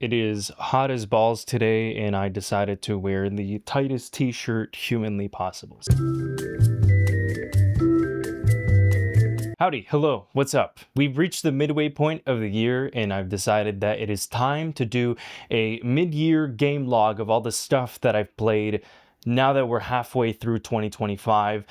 It is hot as balls today, and I decided to wear the tightest t-shirt humanly possible. Howdy, hello, what's up? We've reached the midway point of the year, and I've decided that it is time to do a mid-year game log of all the stuff that I've played now that we're halfway through 2025.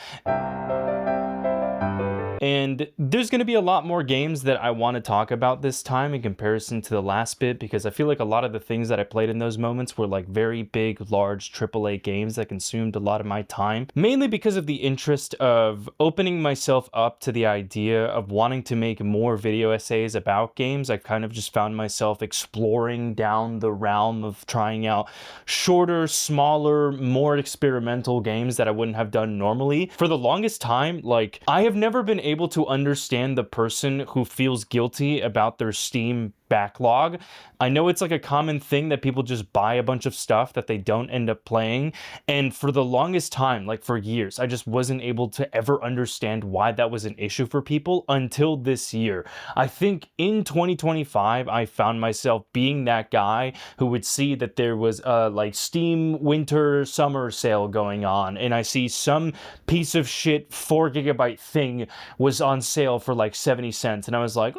And there's going to be a lot more games that I want to talk about this time in comparison to the last bit, because I feel like a lot of the things that I played in those moments were like very big, large AAA games that consumed a lot of my time, mainly because of the interest of opening myself up to the idea of wanting to make more video essays about games. I've kind of just found myself exploring down the realm of trying out shorter, smaller, more experimental games that I wouldn't have done normally. For the longest time, like, I have never been able to understand the person who feels guilty about their Steam backlog. I know it's like a common thing that people just buy a bunch of stuff that they don't end up playing, and for the longest time, like for years, I just wasn't able to ever understand why that was an issue for people until this year. I think in 2025 I found myself being that guy who would see that there was a like Steam winter summer sale going on, and I see some piece of shit 4 GB thing was on sale for like 70 cents, and I was like,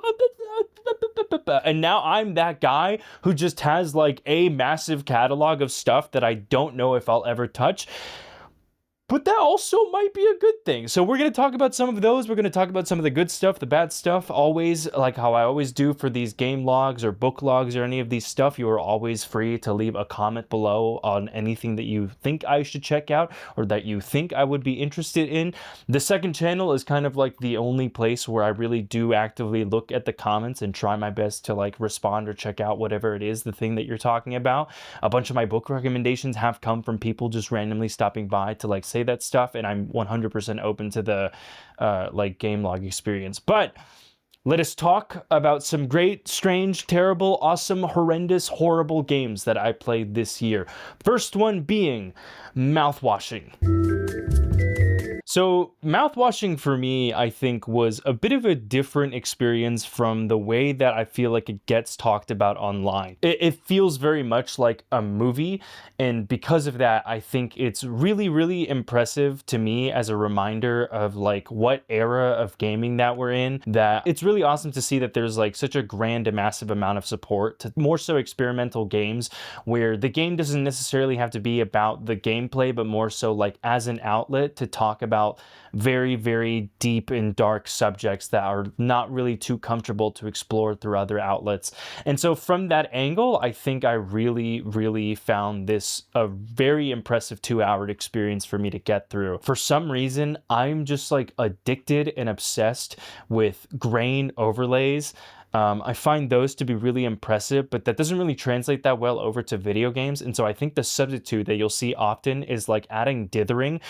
and now I'm that guy who just has like a massive catalog of stuff that I don't know if I'll ever touch. But that also might be a good thing. So we're going to talk about some of those. We're going to talk about some of the good stuff, the bad stuff. Always, like how I always do for these game logs or book logs or any of these stuff, you are always free to leave a comment below on anything that you think I should check out or that you think I would be interested in. The second channel is kind of like the only place where I really do actively look at the comments and try my best to like respond or check out whatever it is, the thing that you're talking about. A bunch of my book recommendations have come from people just randomly stopping by to like say that stuff, and I'm 100% open to the like game log experience. But let us talk about some great, strange, terrible, awesome, horrendous, horrible games that I played this year. First one being Mouthwashing. So Mouthwashing for me, I think, was a bit of a different experience from the way that I feel like it gets talked about online. It feels very much like a movie, and because of that, I think it's really, really impressive to me as a reminder of like what era of gaming that we're in, that it's really awesome to see that there's like such a grand and massive amount of support to more so experimental games where the game doesn't necessarily have to be about the gameplay, but more so like as an outlet to talk about very, very deep and dark subjects that are not really too comfortable to explore through other outlets. And so from that angle, I think I really, really found this a very impressive 2-hour experience for me to get through. For some reason, I'm just like addicted and obsessed with grain overlays. I find those to be really impressive, but that doesn't really translate that well over to video games. And so I think the substitute that you'll see often is like adding dithering.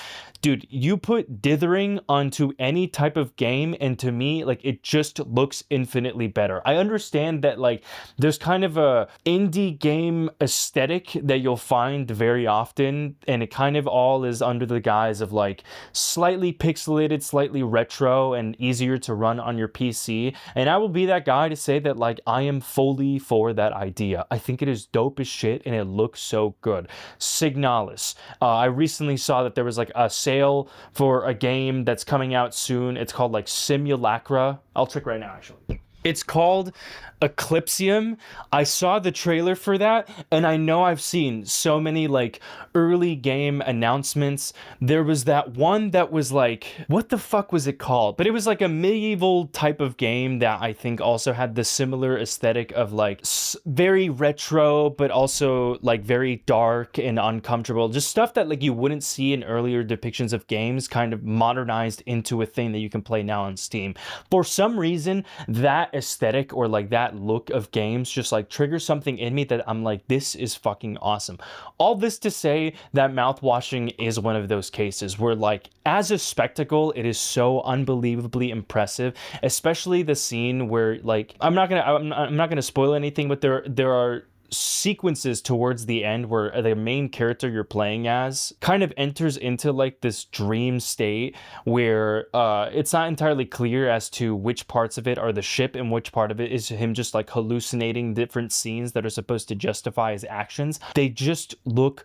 Dude, you put dithering onto any type of game, and to me, like, it just looks infinitely better. I understand that like there's kind of a indie game aesthetic that you'll find very often, and it kind of all is under the guise of like slightly pixelated, slightly retro, and easier to run on your PC. And I will be that guy to say that like I am fully for that idea. I think it is dope as shit, and it looks so good. Signalis. I recently saw that there was like a sale for a game that's coming out soon. It's called like Simulacra. I'll check right now actually. It's called Elysium. I saw the trailer for that, and I know I've seen so many like early game announcements. There was that one that was like, what the fuck was it called? But it was like a medieval type of game that I think also had the similar aesthetic of like very retro, but also like very dark and uncomfortable. Just stuff that like you wouldn't see in earlier depictions of games, kind of modernized into a thing that you can play now on Steam. For some reason, that aesthetic or like that look of games just like triggers something in me that I'm like, this is fucking awesome. All this to say that Mouthwashing is one of those cases where like as a spectacle, it is so unbelievably impressive, especially the scene where like I'm not gonna spoil anything, but there are sequences towards the end where the main character you're playing as kind of enters into like this dream state where it's not entirely clear as to which parts of it are the ship and which part of it is him just like hallucinating different scenes that are supposed to justify his actions. They just look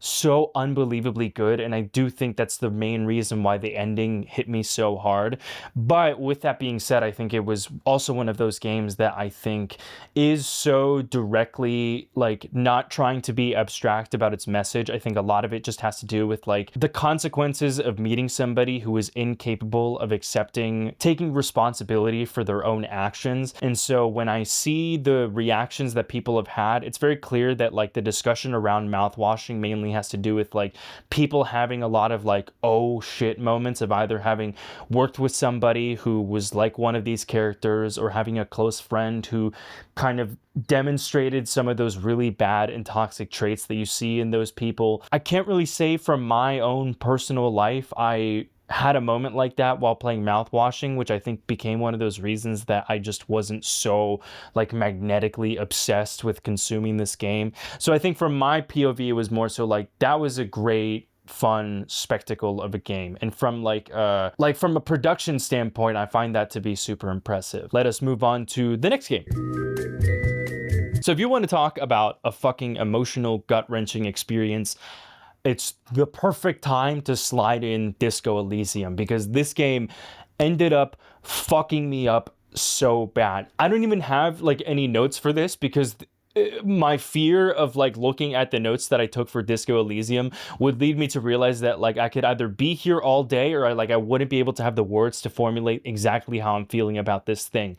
so unbelievably good, and I do think that's the main reason why the ending hit me so hard. But with that being said, I think it was also one of those games that I think is so directly like not trying to be abstract about its message. I think a lot of it just has to do with like the consequences of meeting somebody who is incapable of taking responsibility for their own actions. And so when I see the reactions that people have had, it's very clear that like the discussion around mouthwashing mainly has to do with like people having a lot of like oh shit moments of either having worked with somebody who was like one of these characters or having a close friend who kind of demonstrated some of those really bad and toxic traits that you see in those people. I can't really say from my own personal life I had a moment like that while playing Mouthwashing, which I think became one of those reasons that I just wasn't so like magnetically obsessed with consuming this game. So I think from my POV, it was more so like that was a great fun spectacle of a game, and from like from a production standpoint, I find that to be super impressive. Let us move on to the next game. So if you want to talk about a fucking emotional gut-wrenching experience, it's the perfect time to slide in Disco Elysium, because this game ended up fucking me up so bad. I don't even have like any notes for this because my fear of like looking at the notes that I took for Disco Elysium would lead me to realize that like I could either be here all day or I wouldn't be able to have the words to formulate exactly how I'm feeling about this thing.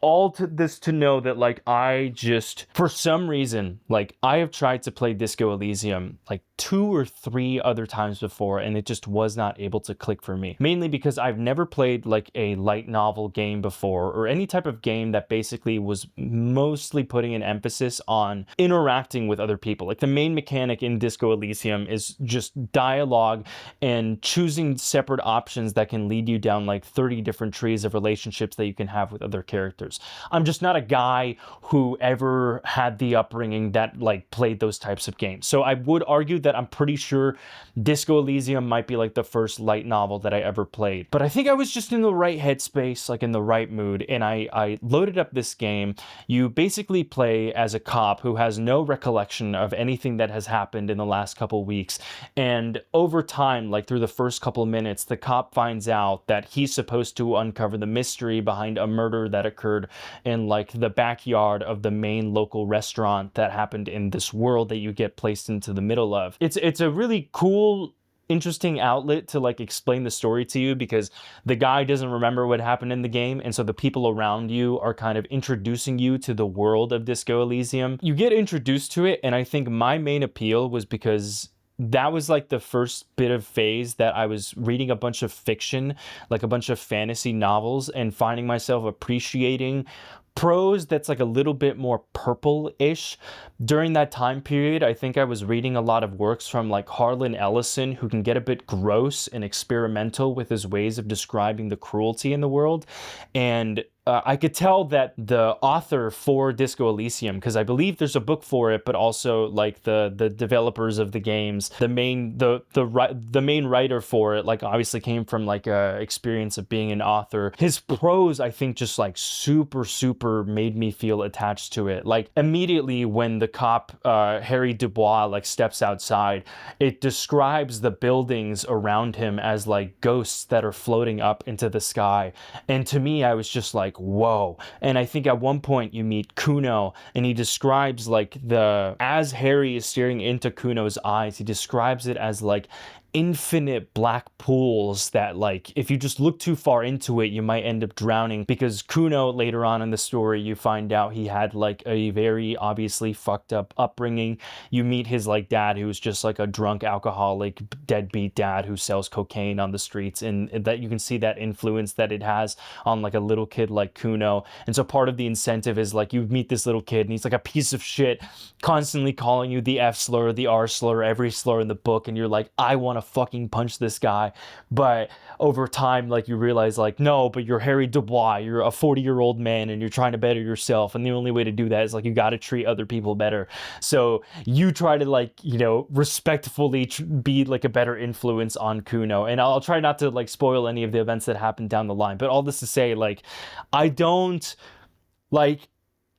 All to this to know that like I just, for some reason, like I have tried to play Disco Elysium like 2 or 3 other times before, and it just was not able to click for me. Mainly because I've never played like a light novel game before, or any type of game that basically was mostly putting an emphasis on interacting with other people. Like the main mechanic in Disco Elysium is just dialogue and choosing separate options that can lead you down like 30 different trees of relationships that you can have with other characters. I'm just not a guy who ever had the upbringing that like played those types of games. So I would argue that I'm pretty sure Disco Elysium might be like the first light novel that I ever played. But I think I was just in the right headspace, like in the right mood, and I loaded up this game. You basically play as a cop who has no recollection of anything that has happened in the last couple weeks. And over time, like through the first couple minutes, the cop finds out that he's supposed to uncover the mystery behind a murder that occurred in like the backyard of the main local restaurant that happened in this world that you get placed into the middle of. It's a really cool, interesting outlet to like explain the story to you, because the guy doesn't remember what happened in the game, and so the people around you are kind of introducing you to the world of Disco Elysium. You get introduced to it, and I think my main appeal was because that was like the first bit of phase that I was reading a bunch of fiction, like a bunch of fantasy novels, and finding myself appreciating prose that's like a little bit more purple-ish. During that time period, I think I was reading a lot of works from like Harlan Ellison, who can get a bit gross and experimental with his ways of describing the cruelty in the world. And I could tell that the author for Disco Elysium, because I believe there's a book for it, but also like the developers of the games, the main writer for it, like obviously came from like a experience of being an author. His prose, I think, just like super made me feel attached to it. Like immediately when the cop Harry Dubois like steps outside, it describes the buildings around him as like ghosts that are floating up into the sky. And to me, I was just like, whoa. And I think at one point you meet Kuno, and he describes like as Harry is staring into Kuno's eyes, he describes it as like infinite black pools that like if you just look too far into it you might end up drowning, because Kuno, later on in the story, you find out he had like a very obviously fucked up upbringing. You meet his like dad, who's just like a drunk alcoholic deadbeat dad who sells cocaine on the streets, and that you can see that influence that it has on like a little kid like Kuno. And so part of the incentive is like you meet this little kid and he's like a piece of shit, constantly calling you the F slur, the R slur, every slur in the book, and you're like, I want to fucking punch this guy. But over time, like, you realize, like, no, but you're Harry Dubois, you're a 40-year-old man, and you're trying to better yourself, and the only way to do that is, like, you got to treat other people better. So you try to, like, you know, respectfully be like a better influence on Kuno. And I'll try not to like spoil any of the events that happen down the line, but all this to say, like, I don't like,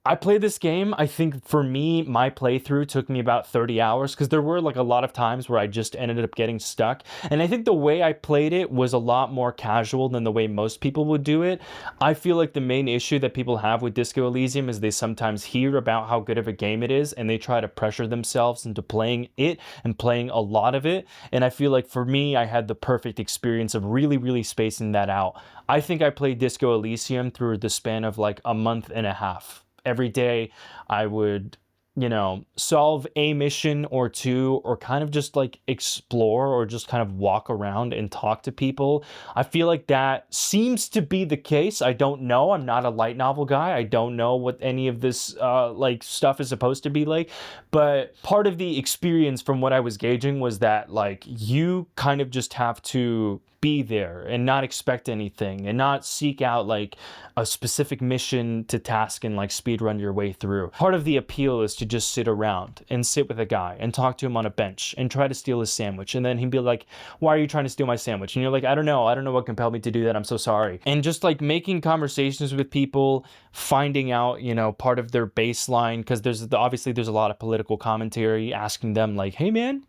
I played this game. I think for me, my playthrough took me about 30 hours because there were like a lot of times where I just ended up getting stuck. And I think the way I played it was a lot more casual than the way most people would do it. I feel like the main issue that people have with Disco Elysium is they sometimes hear about how good of a game it is and they try to pressure themselves into playing it and playing a lot of it. And I feel like for me, I had the perfect experience of really, really spacing that out. I think I played Disco Elysium through the span of like a month and a half. Every day I would, you know, solve a mission or two, or kind of just like explore or just kind of walk around and talk to people. I feel like that seems to be the case. I don't know. I'm not a light novel guy. I don't know what any of this like stuff is supposed to be like. But part of the experience from what I was gauging was that like you kind of just have to be there and not expect anything and not seek out like a specific mission to task and like speed run your way through. Part of the appeal is to just sit around and sit with a guy and talk to him on a bench and try to steal his sandwich, and then he'd be like, why are you trying to steal my sandwich? And you're like, I don't know what compelled me to do that, I'm so sorry. And just like making conversations with people, finding out, you know, part of their baseline, because obviously there's a lot of political commentary, asking them like, hey man,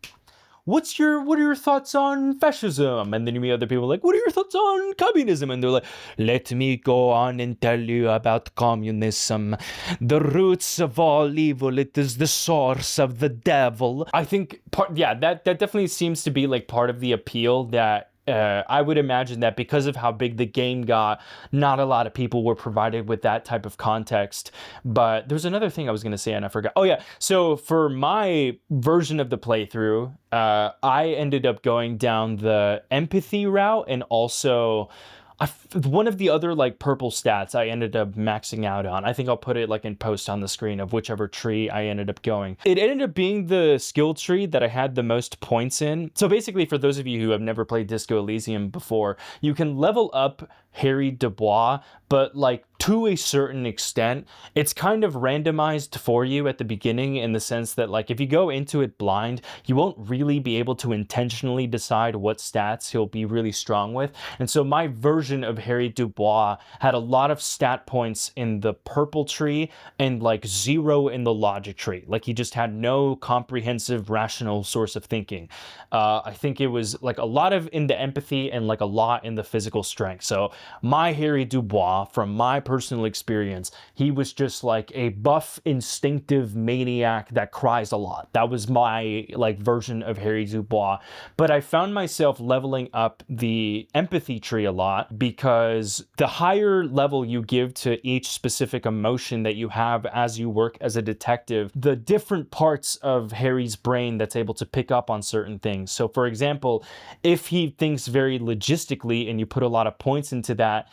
what are your thoughts on fascism? And then you meet other people like, what are your thoughts on communism? And they're like, let me go on and tell you about communism. The roots of all evil, it is the source of the devil. I think that definitely seems to be like part of the appeal that I would imagine that because of how big the game got, not a lot of people were provided with that type of context. But there's another thing I was going to say and I forgot. Oh yeah, so for my version of the playthrough, I ended up going down the empathy route, and also one of the other like purple stats I ended up maxing out on. I think I'll put it like in post on the screen of whichever tree I ended up going. It ended up being the skill tree that I had the most points in. So basically, for those of you who have never played Disco Elysium before, you can level up Harry Dubois, but like to a certain extent, it's kind of randomized for you at the beginning, in the sense that like if you go into it blind, you won't really be able to intentionally decide what stats he'll be really strong with. And so my version of Harry Dubois had a lot of stat points in the purple tree and like 0 in the logic tree. Like he just had no comprehensive rational source of thinking. I think it was like a lot of in the empathy and like a lot in the physical strength. So my Harry Dubois, from my personal experience, he was just like a buff, instinctive maniac that cries a lot. That was my like version of Harry Dubois. But I found myself leveling up the empathy tree a lot, because the higher level you give to each specific emotion that you have as you work as a detective, the different parts of Harry's brain that's able to pick up on certain things. So for example, if he thinks very logistically and you put a lot of points into that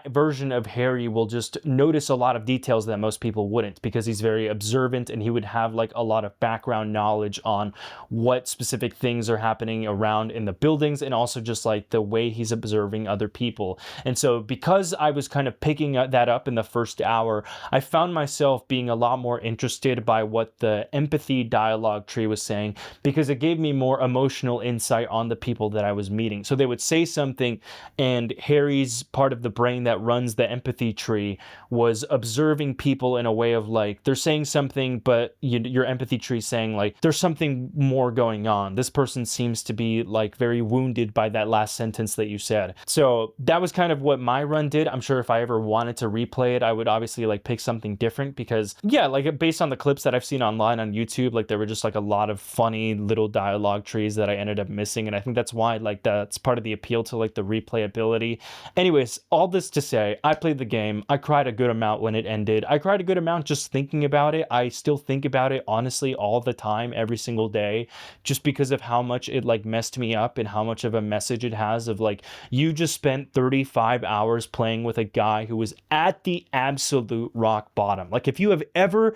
version of Harry will just notice a lot of details that most people wouldn't, because he's very observant and he would have like a lot of background knowledge on what specific things are happening around in the buildings, and also just like the way he's observing other people. And so because I was kind of picking that up in the first hour, I found myself being a lot more interested by what the empathy dialogue tree was saying, because it gave me more emotional insight on the people that I was meeting. So they would say something, and Harry's part of the brain that runs the empathy tree was observing people in a way of like, they're saying something, but your empathy tree saying like, there's something more going on. This person seems to be like very wounded by that last sentence that you said. So that was kind of what my run did. I'm sure if I ever wanted to replay it, I would obviously like pick something different, because yeah, like based on the clips that I've seen online on YouTube, like there were just like a lot of funny little dialogue trees that I ended up missing. And I think that's why like that's part of the appeal to like the replayability. Anyways, all this to say, I played the game. I cried a good amount when it ended. I cried a good amount just thinking about it. I still think about it honestly all the time, every single day, just because of how much it like messed me up and how much of a message it has of like, you just spent 35 hours playing with a guy who was at the absolute rock bottom. Like if you have ever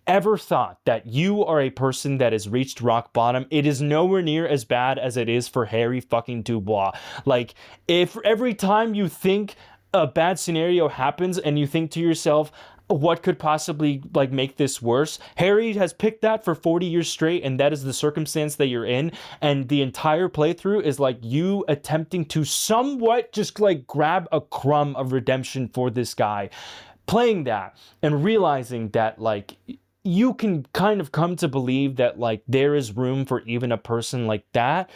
ever thought that you are a person that has reached rock bottom, it is nowhere near as bad as it is for Harry fucking Dubois. Like, if every time you think a bad scenario happens and you think to yourself, what could possibly like make this worse? Harry has picked that for 40 years straight, and that is the circumstance that you're in, and the entire playthrough is like you attempting to somewhat just like grab a crumb of redemption for this guy, playing that and realizing that like you can kind of come to believe that like there is room for even a person like that.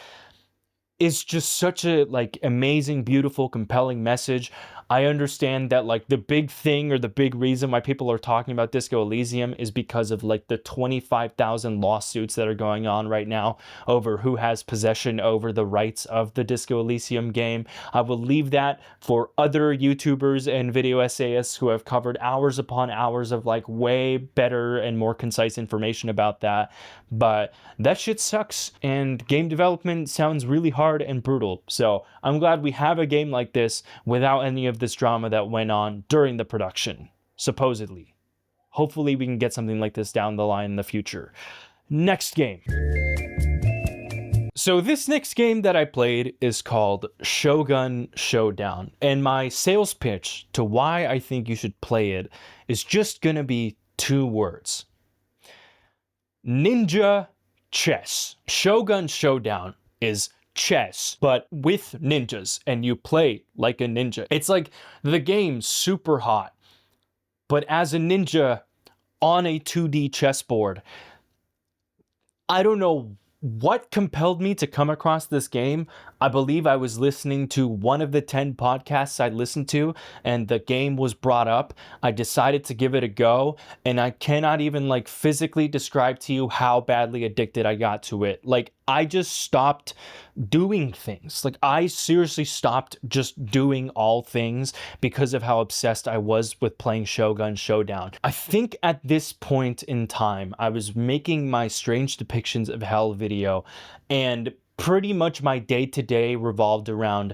It's just such a like amazing, beautiful, compelling message. I understand that like the big thing or the big reason why people are talking about Disco Elysium is because of like the 25,000 lawsuits that are going on right now over who has possession over the rights of the Disco Elysium game. I will leave that for other YouTubers and video essayists who have covered hours upon hours of like way better and more concise information about that. But that shit sucks, and game development sounds really hard and brutal. So I'm glad we have a game like this without any of this drama that went on during the production, supposedly. Hopefully we can get something like this down the line in the future. Next game. So this next game that I played is called Shogun Showdown, and my sales pitch to why I think you should play it is just gonna be 2 words. Ninja chess. Shogun Showdown is chess, but with ninjas, and you play like a ninja. It's like the game's super hot, but as a ninja on a 2D chessboard. I don't know what compelled me to come across this game. I believe I was listening to one of the 10 podcasts I listened to, and the game was brought up. I decided to give it a go, and I cannot even like physically describe to you how badly addicted I got to it. Like, I just stopped doing things. Like, I seriously stopped just doing all things because of how obsessed I was with playing Shogun Showdown. I think at this point in time, I was making my Strange Depictions of Hell video, and pretty much my day-to-day revolved around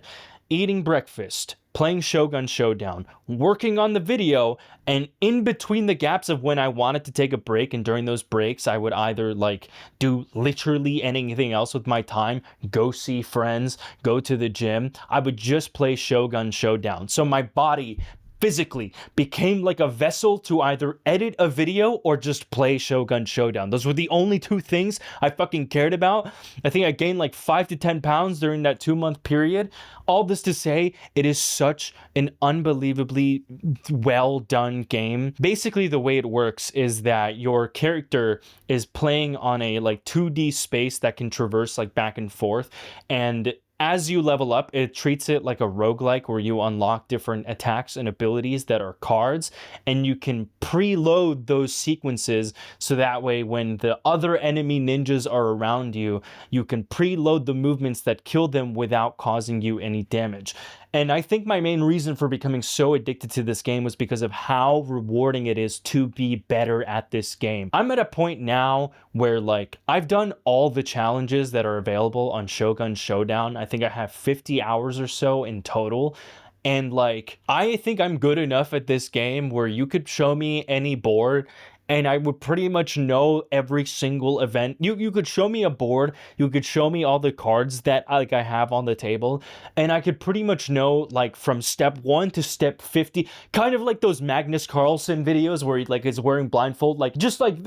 eating breakfast, playing Shogun Showdown, working on the video, and in between the gaps of when I wanted to take a break, and during those breaks I would either like do literally anything else with my time, go see friends, go to the gym, I would just play Shogun Showdown. So my body physically became like a vessel to either edit a video or just play Shogun Showdown. Those were the only 2 things I fucking cared about. I think I gained like 5 to 10 pounds during that 2-month period. All this to say, it is such an unbelievably well done game. Basically, the way it works is that your character is playing on a like 2D space that can traverse like back and forth, and as you level up, it treats it like a roguelike where you unlock different attacks and abilities that are cards, and you can preload those sequences so that way when the other enemy ninjas are around you, you can preload the movements that kill them without causing you any damage. And I think my main reason for becoming so addicted to this game was because of how rewarding it is to be better at this game. I'm at a point now where like I've done all the challenges that are available on Shogun Showdown. I think I have 50 hours or so in total. And like, I think I'm good enough at this game where you could show me any board and I would pretty much know every single event. You could show me a board, you could show me all the cards that like I have on the table, and I could pretty much know like from step 1 to step 50, kind of like those Magnus Carlsen videos where he like is wearing blindfold. Like, just like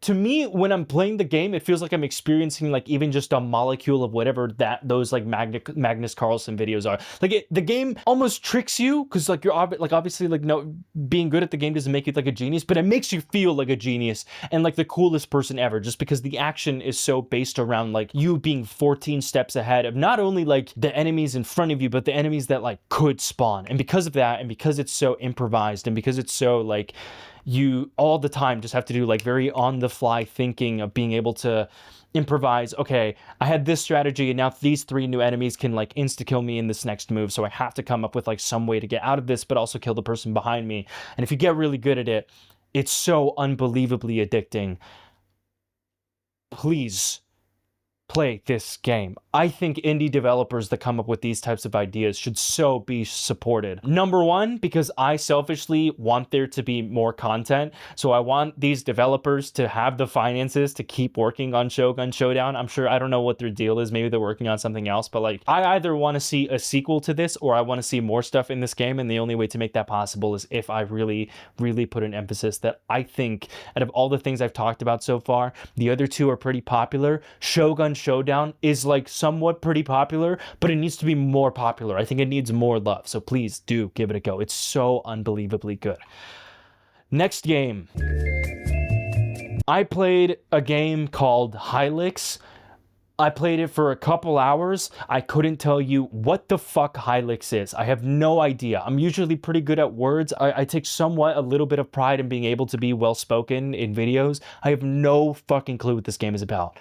to me, when I'm playing the game, it feels like I'm experiencing like even just a molecule of whatever that those like Magnus Carlsen videos are. Like, the game almost tricks you because like you're obviously like, no, being good at the game doesn't make you like a genius, but it makes you feel like a genius and like the coolest person ever, just because the action is so based around like you being 14 steps ahead of not only like the enemies in front of you, but the enemies that like could spawn. And because of that, and because it's so improvised, and because it's so like you all the time just have to do like very on the fly thinking of being able to improvise, okay, I had this strategy and now these 3 new enemies can like insta-kill me in this next move, so I have to come up with like some way to get out of this but also kill the person behind me. And if you get really good at it, it's so unbelievably addicting. Please play this game. I think indie developers that come up with these types of ideas should so be supported. Number one, because I selfishly want there to be more content. So I want these developers to have the finances to keep working on Shogun Showdown. I'm sure, I don't know what their deal is. Maybe they're working on something else, but like, I either want to see a sequel to this or I want to see more stuff in this game. And the only way to make that possible is if I really, really put an emphasis that I think out of all the things I've talked about so far, the other two are pretty popular. Shogun Showdown is like somewhat pretty popular, but it needs to be more popular. I think it needs more love. So please do give it a go. It's so unbelievably good. Next game. I played a game called Hylics. I played it for a couple hours. I couldn't tell you what the fuck Hylics is. I have no idea. I'm usually pretty good at words. I take somewhat a little bit of pride in being able to be well-spoken in videos. I have no fucking clue what this game is about.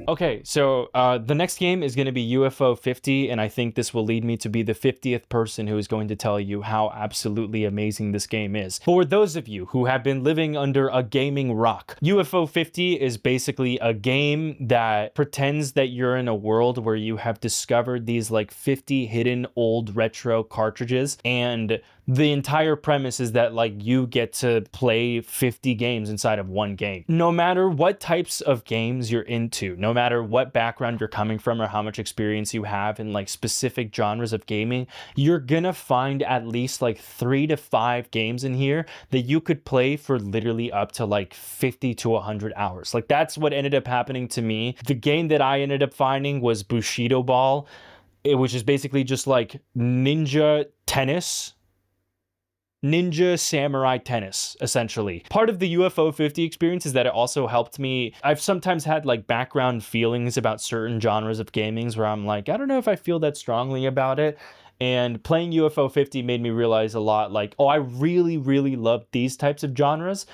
Okay, so the next game is going to be UFO 50, and I think this will lead me to be the 50th person who is going to tell you how absolutely amazing this game is. For those of you who have been living under a gaming rock, UFO 50 is basically a game that pretends that you're in a world where you have discovered these like 50 hidden old retro cartridges, and the entire premise is that like you get to play 50 games inside of one game. No matter what types of games you're into, no matter what background you're coming from or how much experience you have in like specific genres of gaming, you're gonna find at least like 3 to 5 games in here that you could play for literally up to like 50 to 100 hours. Like that's what ended up happening to me. The game that I ended up finding was Bushido Ball, which is basically just like ninja samurai tennis, essentially. Part of the UFO 50 experience is that it also helped me. I've sometimes had like background feelings about certain genres of gamings where I'm like, I don't know if I feel that strongly about it. And playing UFO 50 made me realize a lot like, oh, I really, really love these types of genres.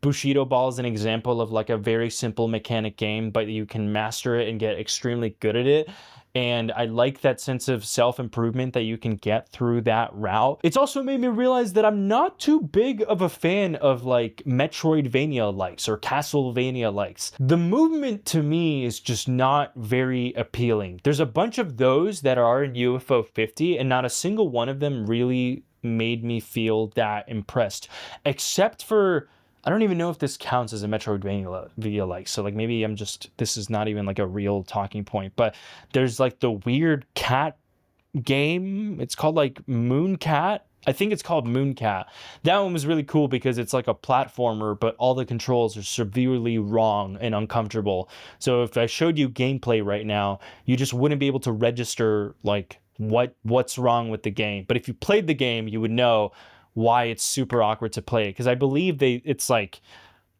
Bushido Ball is an example of like a very simple mechanic game, but you can master it and get extremely good at it. And I like that sense of self-improvement that you can get through that route. It's also made me realize that I'm not too big of a fan of like Metroidvania-likes or Castlevania-likes. The movement to me is just not very appealing. There's a bunch of those that are in UFO 50 and not a single one of them really made me feel that impressed, except for, I don't even know if this counts as a Metroidvania like. So like maybe this is not even like a real talking point, but there's like the weird cat game. It's called like Mooncat. I think it's called Mooncat. That one was really cool because it's like a platformer, but all the controls are severely wrong and uncomfortable. So if I showed you gameplay right now, you just wouldn't be able to register like what's wrong with the game. But if you played the game, you would know why it's super awkward to play, because I believe it's like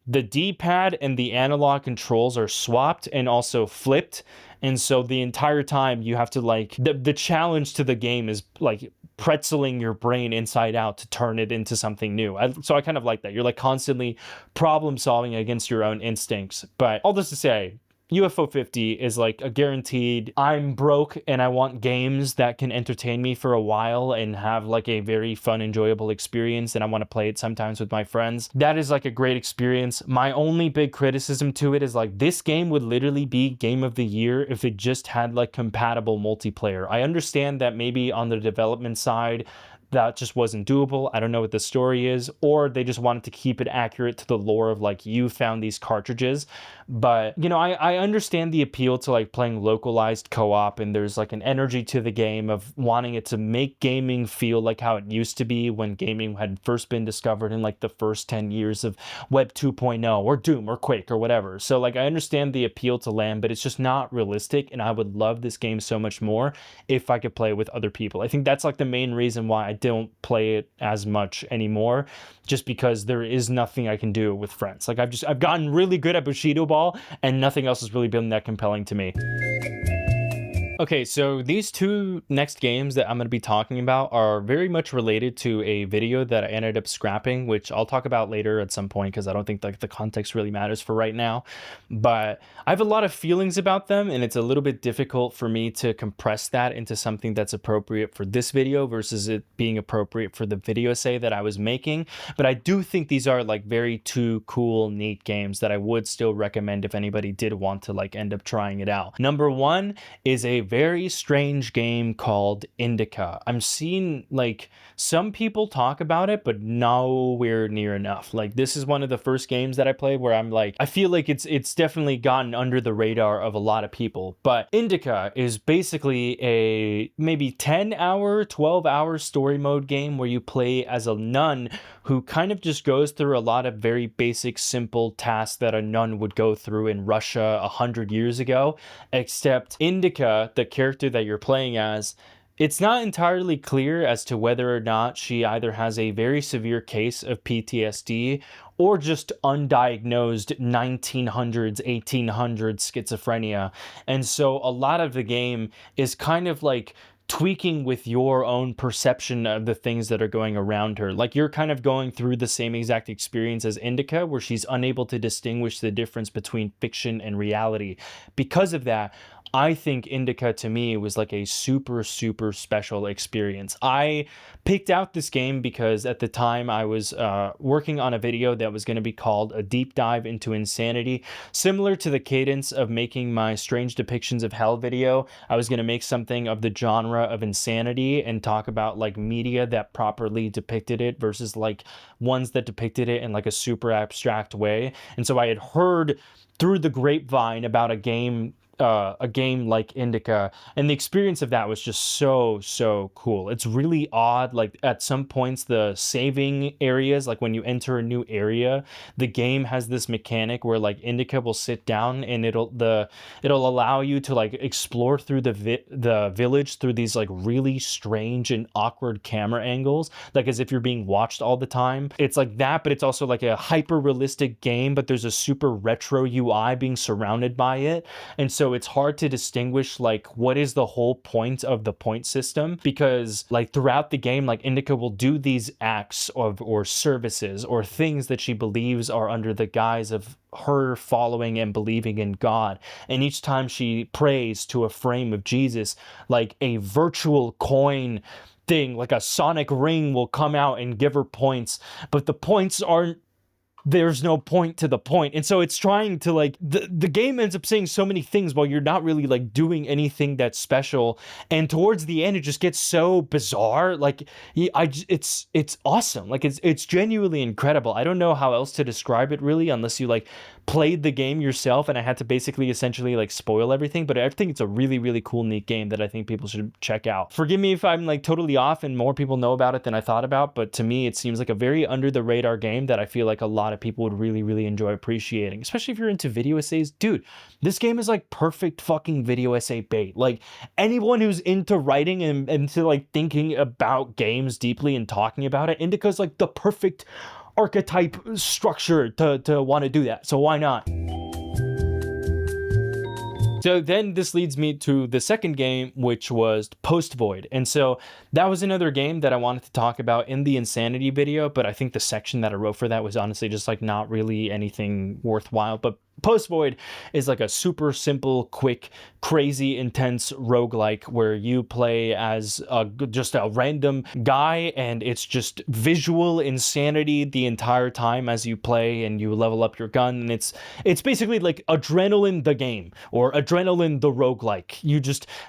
the D-pad and the analog controls are swapped and also flipped, and so the entire time you have to like the challenge to the game is like pretzeling your brain inside out to turn it into something new. So I kind of like that. You're like constantly problem solving against your own instincts. But all this to say, UFO 50 is like a guaranteed, I'm broke and I want games that can entertain me for a while and have like a very fun, enjoyable experience, and I want to play it sometimes with my friends. That is like a great experience. My only big criticism to it is like this game would literally be game of the year if it just had like compatible multiplayer. I understand that maybe on the development side, that just wasn't doable. I don't know what the story is, or they just wanted to keep it accurate to the lore of like you found these cartridges. But you know, I understand the appeal to like playing localized co-op, and there's like an energy to the game of wanting it to make gaming feel like how it used to be when gaming had first been discovered in like the first 10 years of Web 2.0 or Doom or Quake or whatever. So like I understand the appeal to LAN, but it's just not realistic, and I would love this game so much more if I could play with other people. I think that's like the main reason why I don't play it as much anymore, just because there is nothing I can do with friends. Like I've gotten really good at Bushido Ball, and nothing else has really been that compelling to me. Okay, so these two next games that I'm going to be talking about are very much related to a video that I ended up scrapping, which I'll talk about later at some point because I don't think like the context really matters for right now. But I have a lot of feelings about them, and it's a little bit difficult for me to compress that into something that's appropriate for this video versus it being appropriate for the video essay that I was making. But I do think these are like very two cool, neat games that I would still recommend if anybody did want to like end up trying it out. Number one is a very strange game called Indika. I'm seeing like some people talk about it, but nowhere near enough. Like this is one of the first games that I played where I'm like, I feel like it's definitely gotten under the radar of a lot of people. But Indika is basically a maybe 10-hour, 12-hour story mode game where you play as a nun who kind of just goes through a lot of very basic, simple tasks that a nun would go through in Russia 100 years ago, except Indika, the character that you're playing as, it's not entirely clear as to whether or not she either has a very severe case of PTSD or just undiagnosed 1900s, 1800s schizophrenia. And so a lot of the game is kind of like tweaking with your own perception of the things that are going around her. Like you're kind of going through the same exact experience as Indika, where she's unable to distinguish the difference between fiction and reality. Because of that, I think Indika to me was like a super, super special experience. I picked out this game because at the time I was working on a video that was going to be called A Deep Dive into Insanity. Similar to the cadence of making my Strange Depictions of Hell video, I was going to make something of the genre of insanity and talk about like media that properly depicted it versus like ones that depicted it in like a super abstract way. And so I had heard through the grapevine about a game like Indika, and the experience of that was just so cool. It's really odd. Like at some points, the saving areas, like when you enter a new area, the game has this mechanic where like Indika will sit down and it'll allow you to like explore through the village through these like really strange and awkward camera angles, like as if you're being watched all the time. It's like that, but it's also like a hyper realistic game, but there's a super retro UI being surrounded by it. And so it's hard to distinguish like what is the whole point of the point system, because like throughout the game, like Indika will do these acts of or services or things that she believes are under the guise of her following and believing in God. And each time she prays to a frame of Jesus, like a virtual coin thing, like a sonic ring will come out and give her points, but the points aren't, there's no point to the point. And so it's trying to like, the game ends up saying so many things while you're not really like doing anything that's special. And towards the end, it just gets so bizarre. Like it's awesome. Like it's genuinely incredible. I don't know how else to describe it really, unless you like played the game yourself, and I had to basically essentially like spoil everything. But I think it's a really, really cool, neat game that I think people should check out. Forgive me if I'm like totally off and more people know about it than I thought about, but to me, it seems like a very under the radar game that I feel like a lot of people would really, really enjoy appreciating, especially if you're into video essays. Dude, this game is like perfect fucking video essay bait. Like anyone who's into writing and into like thinking about games deeply and talking about it, Indika's like the perfect archetype structure to want to do that. So why not? So then this leads me to the second game, which was Post Void. And so that was another game that I wanted to talk about in the Insanity video, but I think the section that I wrote for that was honestly just like not really anything worthwhile. But Post Void is like a super simple, quick, crazy, intense roguelike where you play as just a random guy, and it's just visual insanity the entire time as you play, and you level up your gun, and it's basically like Adrenaline the game, or Adrenaline the roguelike.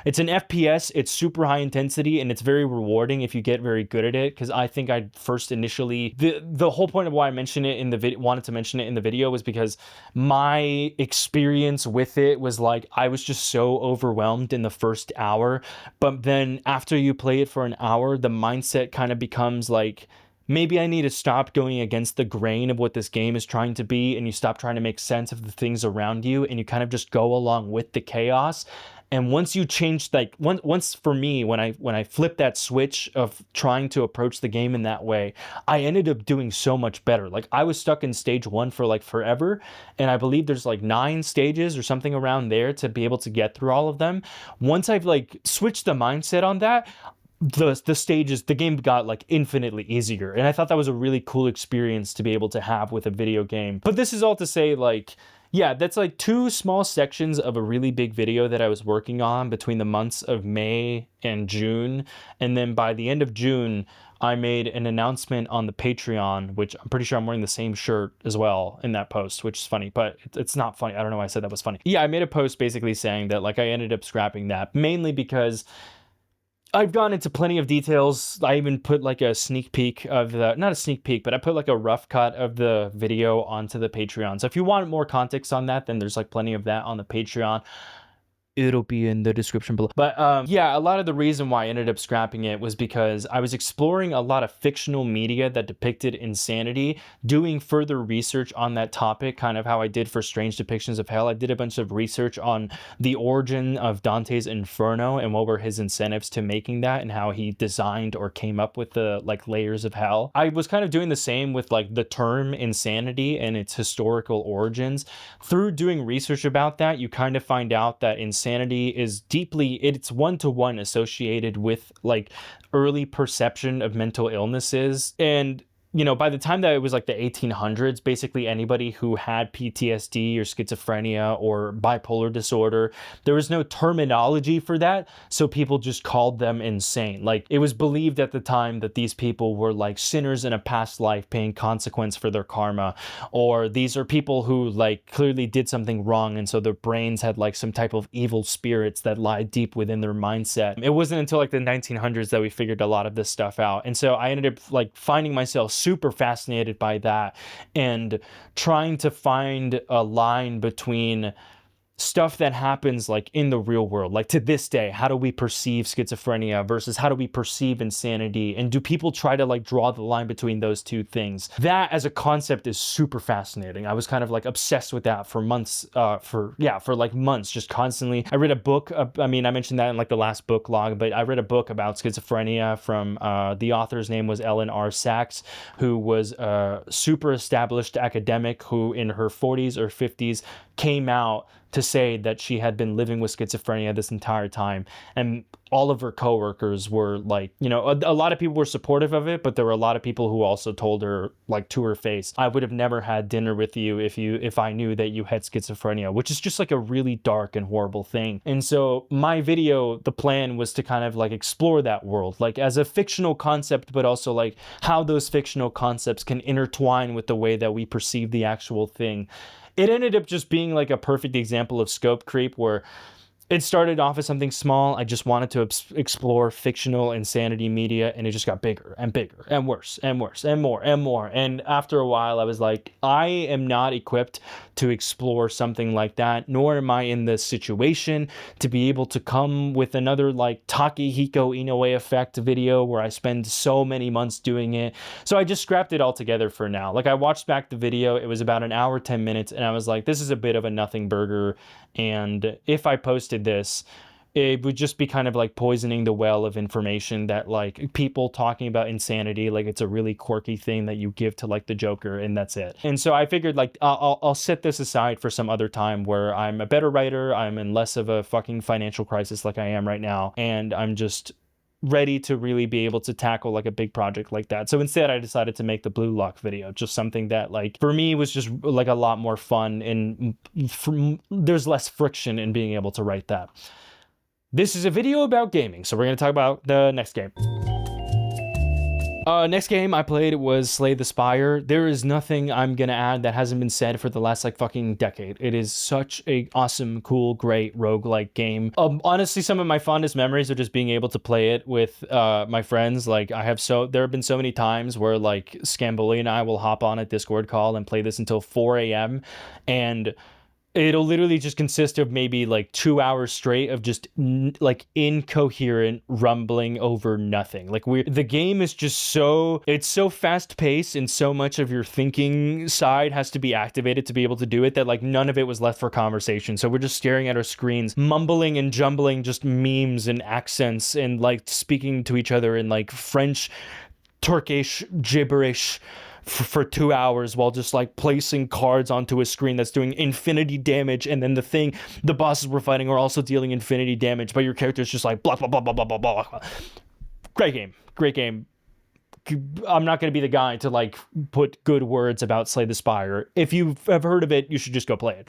It's an FPS, it's super high intensity, and it's very rewarding if you get very good at it, because I think I first initially, the whole point of why I mentioned it in the video, wanted to mention it in the video, was because my experience with it was like I was just so overwhelmed in the first hour, but then after you play it for an hour, the mindset kind of becomes like, maybe I need to stop going against the grain of what this game is trying to be, and you stop trying to make sense of the things around you, and you kind of just go along with the chaos. And once you change, like once for me, when I flipped that switch of trying to approach the game in that way, I ended up doing so much better. Like I was stuck in stage 1 for like forever, and I believe there's like 9 stages or something around there to be able to get through all of them. Once I've like switched the mindset on that, the stages, the game got like infinitely easier, and I thought that was a really cool experience to be able to have with a video game. But this is all to say, like, yeah, that's like 2 small sections of a really big video that I was working on between the months of May and June. And then by the end of June, I made an announcement on the Patreon, which I'm pretty sure I'm wearing the same shirt as well in that post, which is funny, but it's not funny. I don't know why I said that was funny. Yeah, I made a post basically saying that like I ended up scrapping that mainly because I've gone into plenty of details. I even put like a sneak peek of the, not a sneak peek, but I put like a rough cut of the video onto the Patreon. So if you want more context on that, then there's like plenty of that on the Patreon. It'll be in the description below. But yeah, a lot of the reason why I ended up scrapping it was because I was exploring a lot of fictional media that depicted insanity, doing further research on that topic, kind of how I did for Strange Depictions of Hell. I did a bunch of research on the origin of Dante's Inferno and what were his incentives to making that and how he designed or came up with the like layers of hell. I was kind of doing the same with like the term insanity and its historical origins. Through doing research about that, you kind of find out that insanity is deeply, it's one-to-one associated with like early perception of mental illnesses. And you know, by the time that it was like the 1800s, basically anybody who had PTSD or schizophrenia or bipolar disorder, there was no terminology for that, so people just called them insane. Like, it was believed at the time that these people were like sinners in a past life paying consequence for their karma, or these are people who like clearly did something wrong, and so their brains had like some type of evil spirits that lie deep within their mindset. It wasn't until like the 1900s that we figured a lot of this stuff out, and so I ended up like finding myself super fascinated by that and trying to find a line between stuff that happens like in the real world, like to this day, how do we perceive schizophrenia versus how do we perceive insanity, and do people try to like draw the line between those two things? That as a concept is super fascinating. I was kind of like obsessed with that for months, for like months, just constantly. I read a book, I mean, I mentioned that in like the last book log, but I read a book about schizophrenia from the author's name was Ellen R. Sachs, who was a super established academic who in her 40s or 50s came out to say that she had been living with schizophrenia this entire time. And all of her coworkers were like, you know, a lot of people were supportive of it, but there were a lot of people who also told her like to her face, I would have never had dinner with you if I knew that you had schizophrenia, which is just like a really dark and horrible thing. And so my video, the plan was to kind of like explore that world, like as a fictional concept, but also like how those fictional concepts can intertwine with the way that we perceive the actual thing. It ended up just being like a perfect example of scope creep, where it started off as something small. I just wanted to explore fictional insanity media, and it just got bigger and bigger and worse and worse and more and more. And after a while, I was like, I am not equipped to explore something like that, nor am I in the situation to be able to come with another like Takehiko Inoue effect video where I spend so many months doing it. So I just scrapped it all together for now. Like, I watched back the video. It was about an hour, 10 minutes, and I was like, this is a bit of a nothing burger. And if I posted this, it would just be kind of like poisoning the well of information that like people talking about insanity, like it's a really quirky thing that you give to like the Joker, and that's it. And so I figured like I'll set this aside for some other time where I'm a better writer, I'm in less of a fucking financial crisis like I am right now, and I'm just ready to really be able to tackle like a big project like that. So instead I decided to make the Blue Lock video, just something that like for me was just like a lot more fun, and there's less friction in being able to write that. This is a video about gaming, so we're going to talk about the next game. Next game I played was Slay the Spire. There is nothing I'm gonna add that hasn't been said for the last like fucking decade. It is such a awesome, cool, great roguelike game. Honestly, some of my fondest memories are just being able to play it with my friends. Like there have been so many times where like Scamboli and I will hop on a Discord call and play this until 4 a.m. and It'll literally just consist of maybe like 2 hours straight of just like incoherent rumbling over nothing. Like the game is just it's so fast paced, and so much of your thinking side has to be activated to be able to do it, that like none of it was left for conversation. So we're just staring at our screens, mumbling and jumbling just memes and accents, and like speaking to each other in like French, Turkish gibberish for 2 hours, while just like placing cards onto a screen that's doing infinity damage, and then the bosses we're fighting are also dealing infinity damage, but your character's just like blah blah blah blah blah blah blah. Great game. I'm not going to be the guy to like put good words about Slay the Spire. If you have heard of it, you should just go play it.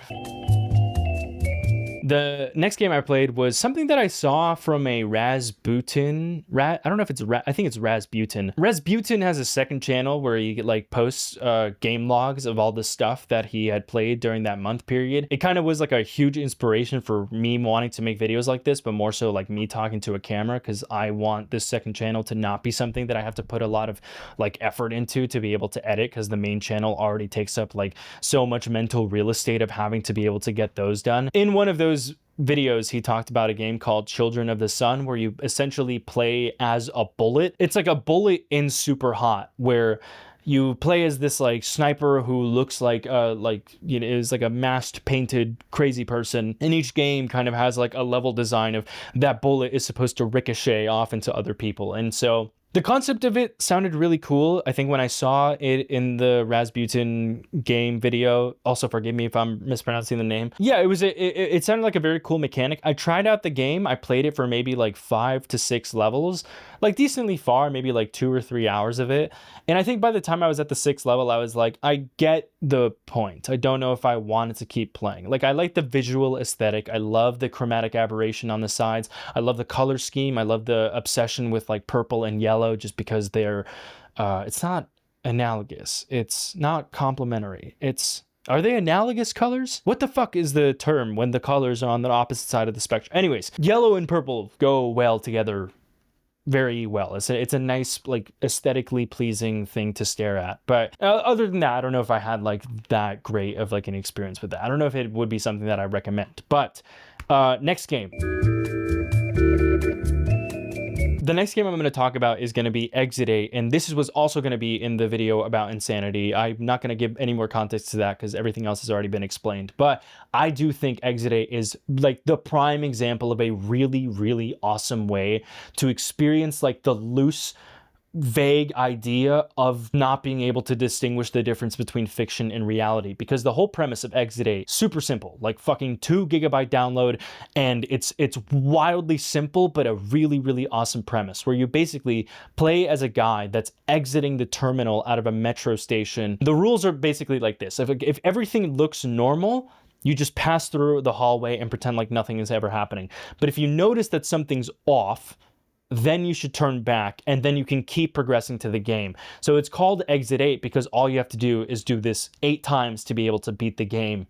The next game I played was something that I saw from a Rasputin. I don't know if it's I think it's Rasputin. Rasputin has a second channel where he like posts game logs of all the stuff that he had played during that month period. It kind of was like a huge inspiration for me wanting to make videos like this, but more so like me talking to a camera, because I want this second channel to not be something that I have to put a lot of like effort into to be able to edit, because the main channel already takes up like so much mental real estate of having to be able to get those done. In one of those videos, he talked about a game called Children of the Sun, where you essentially play as a bullet. It's like a bullet in Super Hot, where you play as this like sniper who looks like is like a masked, painted crazy person. And each game kind of has like a level design of that bullet is supposed to ricochet off into other people. And so the concept of it sounded really cool. I think when I saw it in the Rasputin game video, also forgive me if I'm mispronouncing the name. Yeah, it sounded like a very cool mechanic. I tried out the game. I played it for maybe like 5 to 6 levels, like decently far, maybe like 2 or 3 hours of it. And I think by the time I was at the 6th level, I was like, I get the point. I don't know if I wanted to keep playing. Like, I like the visual aesthetic. I love the chromatic aberration on the sides. I love the color scheme. I love the obsession with like purple and yellow, just because they're it's not analogous, it's not complementary, are they analogous colors? What the fuck is the term when the colors are on the opposite side of the spectrum? Anyways, yellow and purple go well together very well. It's a nice, like, aesthetically pleasing thing to stare at. But other than that, I don't know if I had like that great of like an experience with that. I don't know if it would be something that I recommend. But next game. The next game I'm going to talk about is going to be Exit 8, and this was also going to be in the video about Insanity. I'm not going to give any more context to that because everything else has already been explained, but I do think Exit 8 is like the prime example of a really, really awesome way to experience like the loose, vague idea of not being able to distinguish the difference between fiction and reality, because the whole premise of Exit 8, super simple, like fucking 2 GB download, and it's wildly simple but a really, really awesome premise, where you basically play as a guy that's exiting the terminal out of a metro station. The rules are basically like this: if everything looks normal, you just pass through the hallway and pretend like nothing is ever happening. But if you notice that something's off, then you should turn back, and then you can keep progressing to the game. So it's called Exit 8 because all you have to do is do this 8 times to be able to beat the game.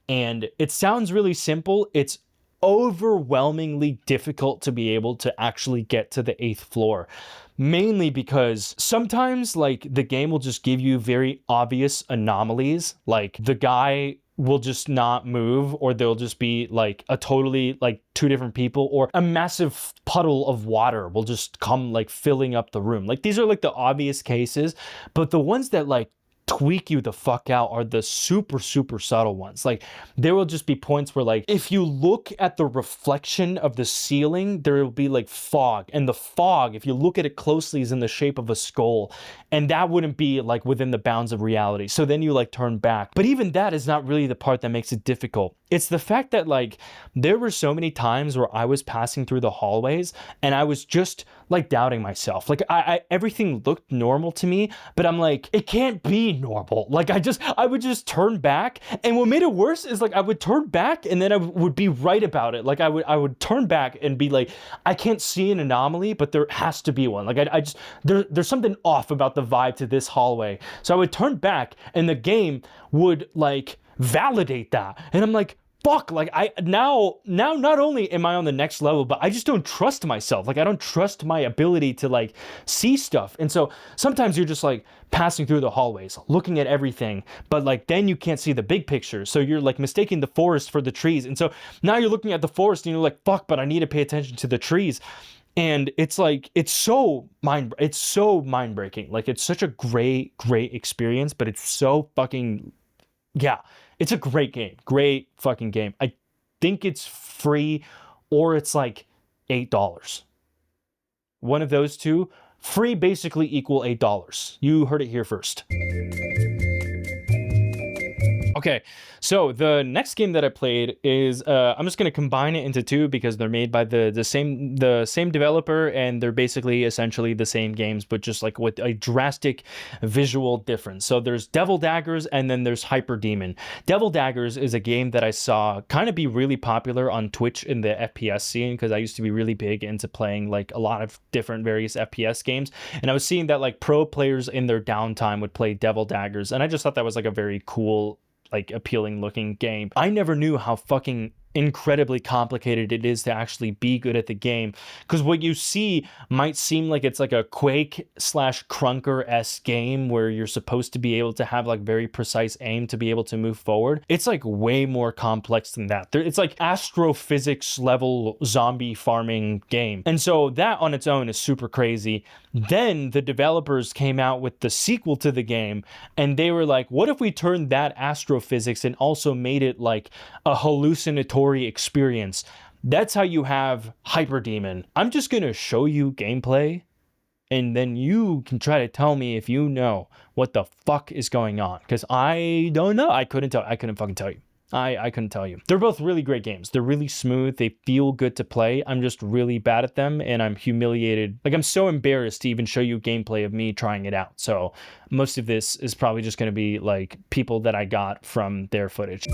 And it sounds really simple. It's overwhelmingly difficult to be able to actually get to the 8th floor. Mainly because sometimes like the game will just give you very obvious anomalies, like the guy will just not move, or there'll just be like a totally like 2 different people, or a massive puddle of water will just come like filling up the room. Like, these are like the obvious cases, but the ones that like tweak you the fuck out are the super, super subtle ones. Like, there will just be points where like if you look at the reflection of the ceiling, there will be like fog, and the fog, if you look at it closely, is in the shape of a skull, and that wouldn't be like within the bounds of reality. So then you like turn back. But even that is not really the part that makes it difficult. It's the fact that like there were so many times where I was passing through the hallways and I was just like doubting myself. Like I everything looked normal to me, but I'm like, it can't be normal. Like I would just turn back, and what made it worse is like I would turn back and then I would be right about it. Like I would turn back and be like, I can't see an anomaly, but there has to be one. Like I just there's something off about the vibe to this hallway. So I would turn back and the game would like validate that, and I'm like, fuck, like I now not only am I on the next level, but I just don't trust myself. Like I don't trust my ability to like see stuff. And so sometimes you're just like passing through the hallways, looking at everything, but like then you can't see the big picture. So you're like mistaking the forest for the trees. And so now you're looking at the forest and you're like, fuck, but I need to pay attention to the trees. And it's like it's so mind breaking. Like it's such a great experience, but it's so fucking, yeah, it's a great game. Great fucking game. I think it's free or it's like $8. One of those two. Free basically equal $8. You heard it here first. Okay, so the next game that I played is I'm just gonna combine it into two because they're made by the same developer, and they're basically essentially the same games, but just like with a drastic visual difference. So there's Devil Daggers and then there's Hyper Demon. Devil Daggers is a game that I saw kind of be really popular on Twitch in the FPS scene, because I used to be really big into playing like a lot of different various FPS games, and I was seeing that like pro players in their downtime would play Devil Daggers, and I just thought that was like a very cool, like appealing looking game. I never knew how fucking incredibly complicated it is to actually be good at the game, because what you see might seem like it's like a Quake / Crunker-esque game where you're supposed to be able to have like very precise aim to be able to move forward. It's like way more complex than that. It's like astrophysics level zombie farming game, and so that on its own is super crazy. Then the developers came out with the sequel to the game, and they were like, what if we turned that astrophysics and also made it like a hallucinatory experience? That's how you have Hyper Demon. I'm just gonna show you gameplay, and then you can try to tell me if you know what the fuck is going on, because I don't know. I couldn't fucking tell you. I couldn't tell you. They're both really great games. They're really smooth. They feel good to play. I'm just really bad at them, and I'm humiliated. Like, I'm so embarrassed to even show you gameplay of me trying it out. So most of this is probably just going to be like people that I got from their footage.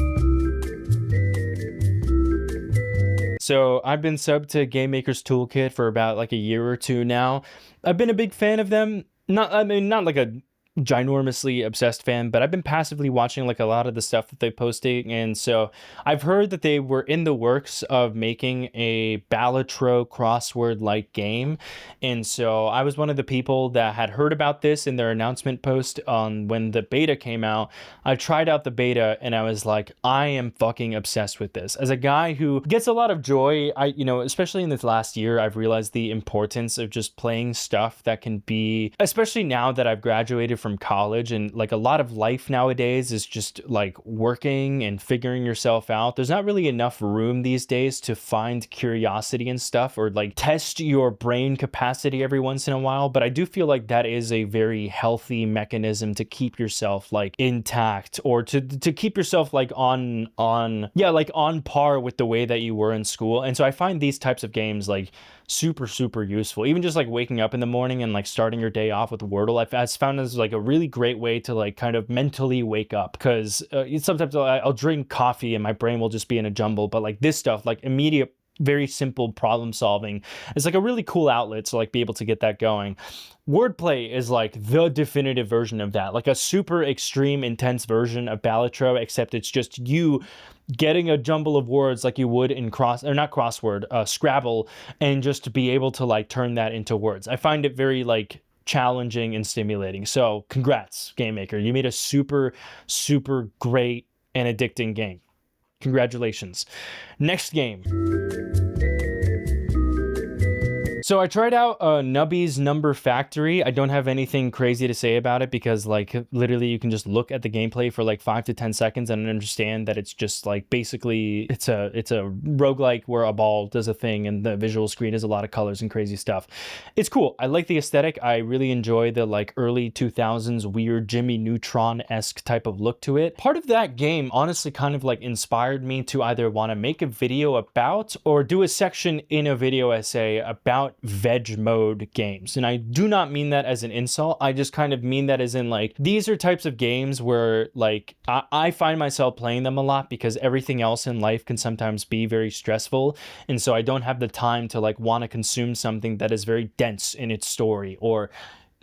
So I've been subbed to Game Maker's Toolkit for about like a year or two now. I've been a big fan of them. Not like a ginormously obsessed fan, but I've been passively watching like a lot of the stuff that they're posting, and so I've heard that they were in the works of making a Balatro crossword like game, and so I was one of the people that had heard about this in their announcement post on when the beta came out. I tried out the beta and I was like, I am fucking obsessed with this. As a guy who gets a lot of joy, especially in this last year, I've realized the importance of just playing stuff that can be, especially now that I've graduated from college, and like a lot of life nowadays is just like working and figuring yourself out. There's not really enough room these days to find curiosity and stuff, or like test your brain capacity every once in a while. But I do feel like that is a very healthy mechanism to keep yourself like intact, or to keep yourself like on par with the way that you were in school. And so I find these types of games like super useful. Even just like waking up in the morning and like starting your day off with Wordle, I've found as like a really great way to like kind of mentally wake up, because sometimes I'll drink coffee and my brain will just be in a jumble, but like this stuff, like immediate, very simple problem solving, is like a really cool outlet to like be able to get that going. Wordplay is like the definitive version of that, like a super extreme intense version of Balatro, except it's just you getting a jumble of words like you would in Scrabble, and just to be able to like turn that into words. I find it very like challenging and stimulating. So congrats, Game Maker. You made a super great and addicting game. Congratulations. Next game. So I tried out Nubby's Number Factory. I don't have anything crazy to say about it, because like literally you can just look at the gameplay for like 5 to 10 seconds and understand that it's just like basically it's a roguelike where a ball does a thing and the visual screen is a lot of colors and crazy stuff. It's cool. I like the aesthetic. I really enjoy the like early 2000s weird Jimmy Neutron-esque type of look to it. Part of that game honestly kind of like inspired me to either want to make a video about or do a section in a video essay about veg mode games. And I do not mean that as an insult. I just kind of mean that as in like, these are types of games where like I find myself playing them a lot because everything else in life can sometimes be very stressful. And so I don't have the time to like want to consume something that is very dense in its story, or